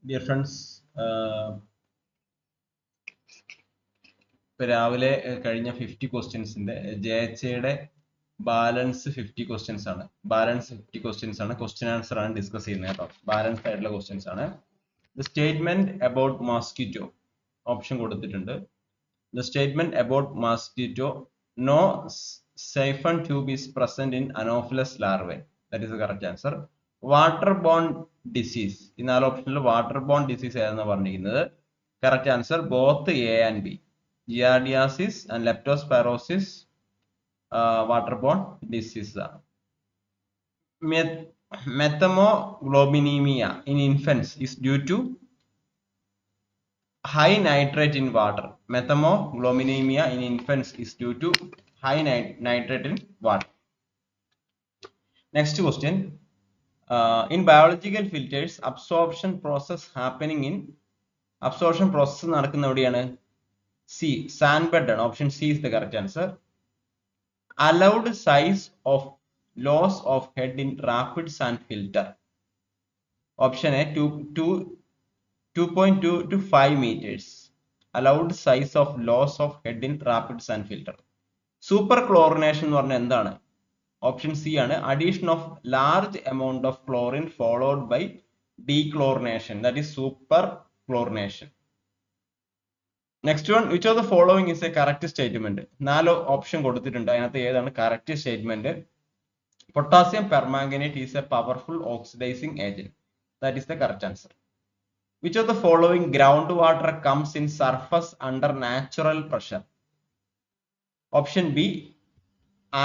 Dear friends, ഇപ്പോൾ രാവിലെ കഴിഞ്ഞ 50 ക്വസ്റ്റ്യൻസിന്റെ ജയച്ചയുടെ ബാലൻസ് 50 ക്വസ്റ്റ്യൻസ് ആണ്. ക്വസ്റ്റ്യൻ ആൻസർ ആണ് ഡിസ്കസ് ചെയ്യുന്നത് കേട്ടോ. ബാലൻസ് ആയിട്ടുള്ള ക്വസ്റ്റ്യൻസ് ആണ്. The statement about mosquito option കൊടുത്തിട്ടുണ്ട്. The statement about mosquito no siphon tube is present in anopheles larvae. That is the correct answer. Water borne disease, ഈ 4 ഓപ്ഷനിൽ water borne disease ഏതെന്ന് പറഞ്ഞിരിക്കുന്നത്. Correct answer both A and B. Giardiasis and leptospirosis waterborne disease ആണ്. Methemoglobinemia in infants is due to high nitrate in water. Methemoglobinemia in infants is due to high nitrate in water. Next question. In biological filters, absorption process നടക്കുന്ന എവിടെയാണ്? C, sand bed. Option C is the correct answer. Allowed size of loss of head in rapid sand filter. Option A, 2.2 to 5 meters. Allowed size of loss of head in rapid sand filter. Superchlorination എന്ന് പറഞ്ഞാൽ എന്താണ്? Option C ആണ്. Addition of large amount of chlorine followed by dechlorination. That is superchlorination. Next one, which of the following is a correct statement? 4 option കൊടുത്തിട്ടുണ്ട്. അതിനകത്ത് ഏതാണ് correct statement? Potassium permanganate is a powerful oxidizing agent. That is the correct answer. Which of the following groundwater comes in surface under natural pressure? Option B,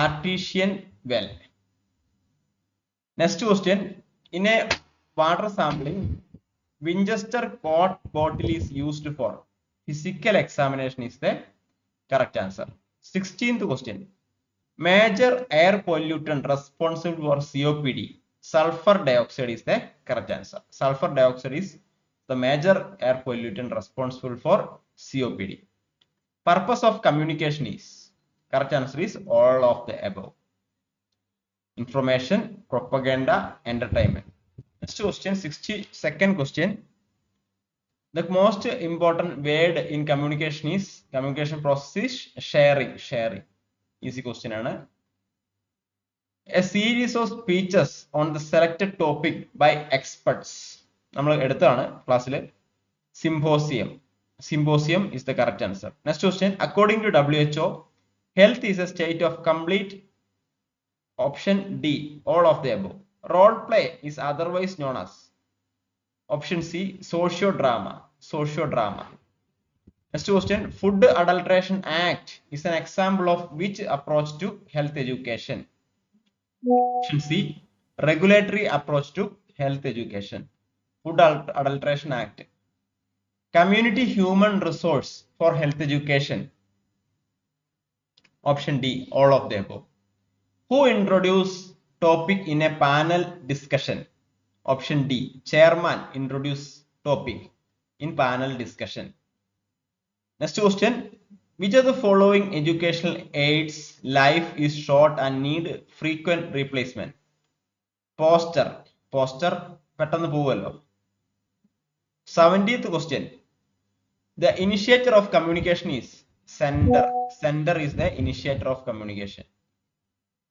artesian well. Next question, in a water sampling, Winchester quart bottle is used for. Physical examination is the correct answer. 16th question. Major air pollutant responsible for COPD. Sulfur dioxide is the correct answer. Sulfur dioxide is the major air pollutant responsible for COPD. Purpose of communication is, correct answer is all of the above. Information, propaganda, entertainment. Next question, 62nd question. The most important word in communication process is sharing. Easy question ആണ്. A series of speeches on the selected topic by experts. നമ്മൾ എടുത്തതാണ് ക്ലാസ്സിൽ. Symposium is the correct answer. Next question, according to WHO, health is a state of complete. Option D, all of the above. Role play is otherwise known as. Option C, sociodrama. Next question, Food Adulteration Act is an example of which approach to health education? Option C, regulatory approach to health education. Food Adulteration Act. Community human resource for health education. Option D, all of the above. Who introduced topic in a panel discussion? Option D, chairman introduced topic in panel discussion. Next question, which of the following educational aids life is short and need frequent replacement? Poster പെട്ടെന്ന് പോവല്ലോ. 70th question, the initiator of communication is sender is the initiator of communication.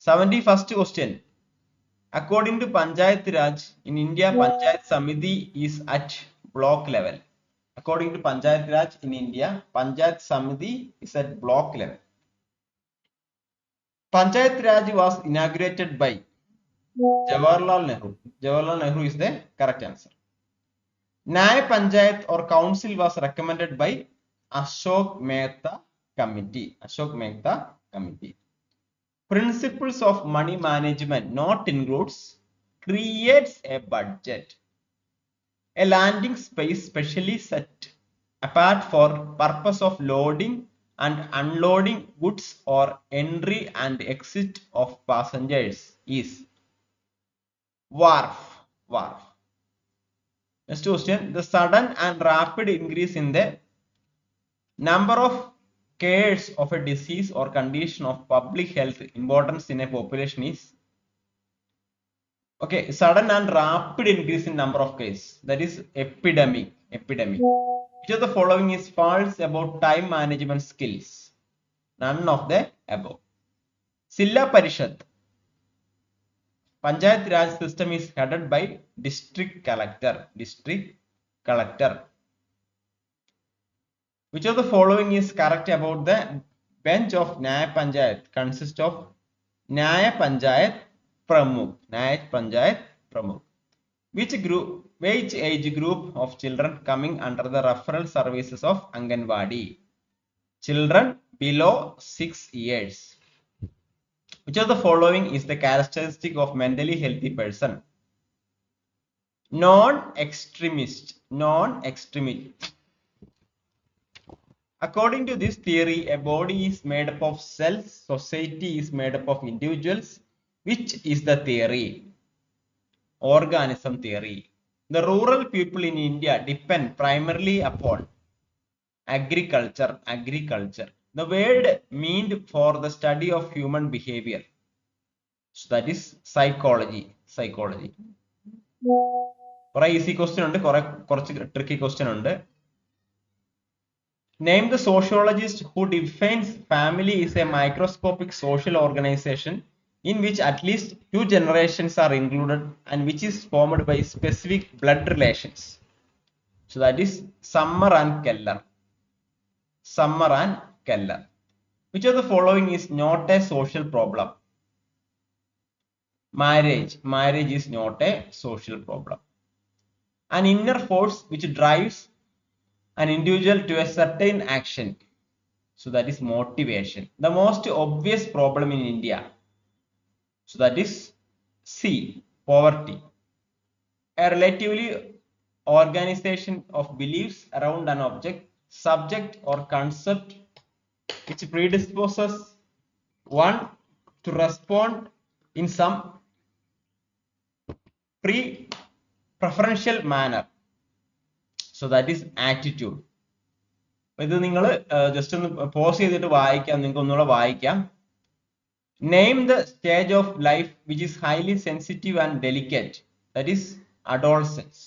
71st question, according to Panchayat Raj in India, Panchayat Samiti is at block level. According to Panchayat Raj in India, Panchayat Samiti is at block level. Panchayat Raj was inaugurated by Jawaharlal Nehru. Jawaharlal Nehru is the correct answer. Nyay Panchayat or council was recommended by Ashok Mehta committee. Principles of money management not includes creates a budget. A landing space specially set apart for purpose of loading and unloading goods or entry and exit of passengers is wharf. Next question, the sudden and rapid increase in the number of cases of a disease or condition of public health importance in a population is. Okay, sudden and rapid increase in number of cases. That is epidemic. Epidemic. Which of the following is false about time management skills? None of the above. Silla Parishad. Panchayat Raj system is headed by district collector. District collector. Which of the following is correct about the bench of Nyaya Panchayat? Consists of Nyaya Panchayat Pramukh. Nyaya Panchayat Pramukh. Which age group of children coming under the referral services of Anganwadi? Children below 6 years. Which of the following is the characteristic of mentally healthy person? Non-extremist. Non-extremist. According to this theory, a body is made up of cells, society is made up of individuals. Which is the theory? Organism theory. The rural people in India depend primarily upon agriculture. Agriculture. The word meant for the study of human behavior. So that is psychology. Psychology. Easy question tricky question. Name the sociologist who defines family is a microscopic social organization in which at least 2 generations are included and which is formed by specific blood relations. So that is Summer and Keller. Summer and Keller. Which of the following is not a social problem? Marriage. Marriage is not a social problem. An inner force which drives an individual to a certain action. So that is motivation. The most obvious problem in India. So that is C, poverty. A relatively organization of beliefs around an object, subject or concept which predisposes one to respond in some preferential manner. So that is attitude. ഇത് നിങ്ങൾ just ഒന്ന് pose ചെയ്തിട്ട് വായിക്കാം, നിങ്ങൾക്ക് ഒന്നുകൂടെ വായിക്കാം. Name the stage of life which is highly sensitive and delicate. That is adolescence.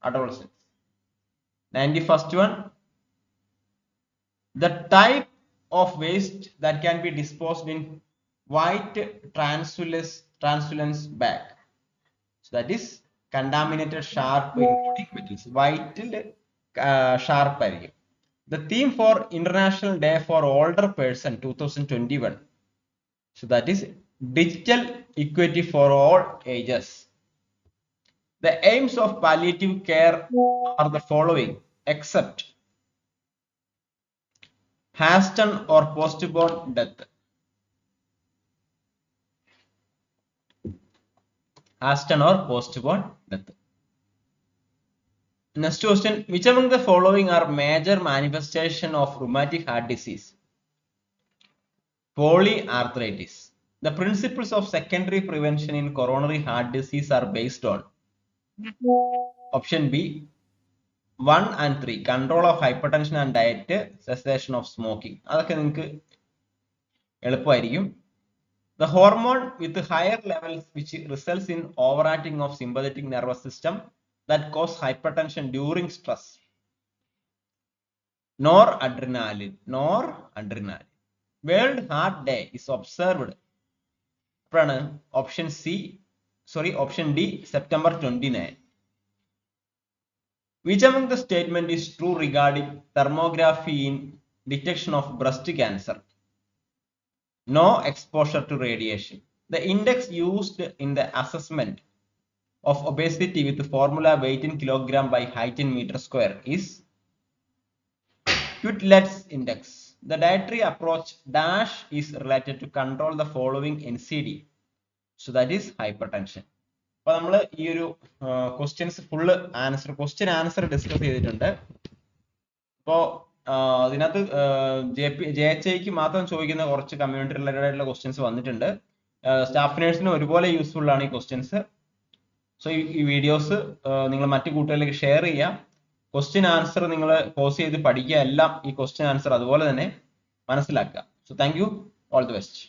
Adolescence. 91st one. The type of waste that can be disposed in white translucent bag. So that is contaminated sharp including metals. White sharp area. The theme for International Day for Older Person 2021. So that is digital equity for all ages. The aims of palliative care are the following, except hasten or postpone death. Hasten or postpone death. Next question, which among the following are major manifestation of rheumatic heart disease? Polyarthritis. The principles of secondary prevention in coronary heart disease are based on option B 1 and 3, control of hypertension and diet, cessation of smoking. അതൊക്കെ നിങ്ങൾക്ക് എളുപ്പമായിരിക്കും. The hormone with higher levels which results in overacting of sympathetic nervous system that cause hypertension during stress. Noradrenaline. Noradrenaline. World Heart Day is observed. Option D, September 29. Which among the statement is true regarding thermography in detection of breast cancer? No exposure to radiation. The index used in the assessment of obesity with the formula weight in kilogram by height in meter square is Quetelet's index. The dietary approach dash is related to control the following NCD. So that is hypertension. അപ്പോൾ നമ്മൾ ഈ ഒരു questions full question answer discuss ചെയ്തിട്ടുണ്ട്. അപ്പോൾ അതിനകത്ത് JHIക്ക് മാത്രം ചോദിക്കുന്ന കുറച്ച് കമ്മ്യൂണിറ്റി റിലേറ്റഡ് ആയിട്ടുള്ള ക്വസ്റ്റ്യൻസ് വന്നിട്ടുണ്ട്. സ്റ്റാഫ് നേഴ്സിന് ഒരുപോലെ യൂസ്ഫുൾ ആണ് ഈ ക്വസ്റ്റ്യൻസ്. സോ ഈ വീഡിയോസ് നിങ്ങൾ മറ്റു കൂട്ടുകാരിലേക്ക് ഷെയർ ചെയ്യുക. ക്വസ്റ്റ്യൻ ആൻസർ നിങ്ങൾ പോസ് ചെയ്ത് പഠിക്കുക, എല്ലാം ഈ ക്വസ്റ്റ്യൻ ആൻസർ അതുപോലെ തന്നെ മനസ്സിലാക്കുക. So thank you, all the best.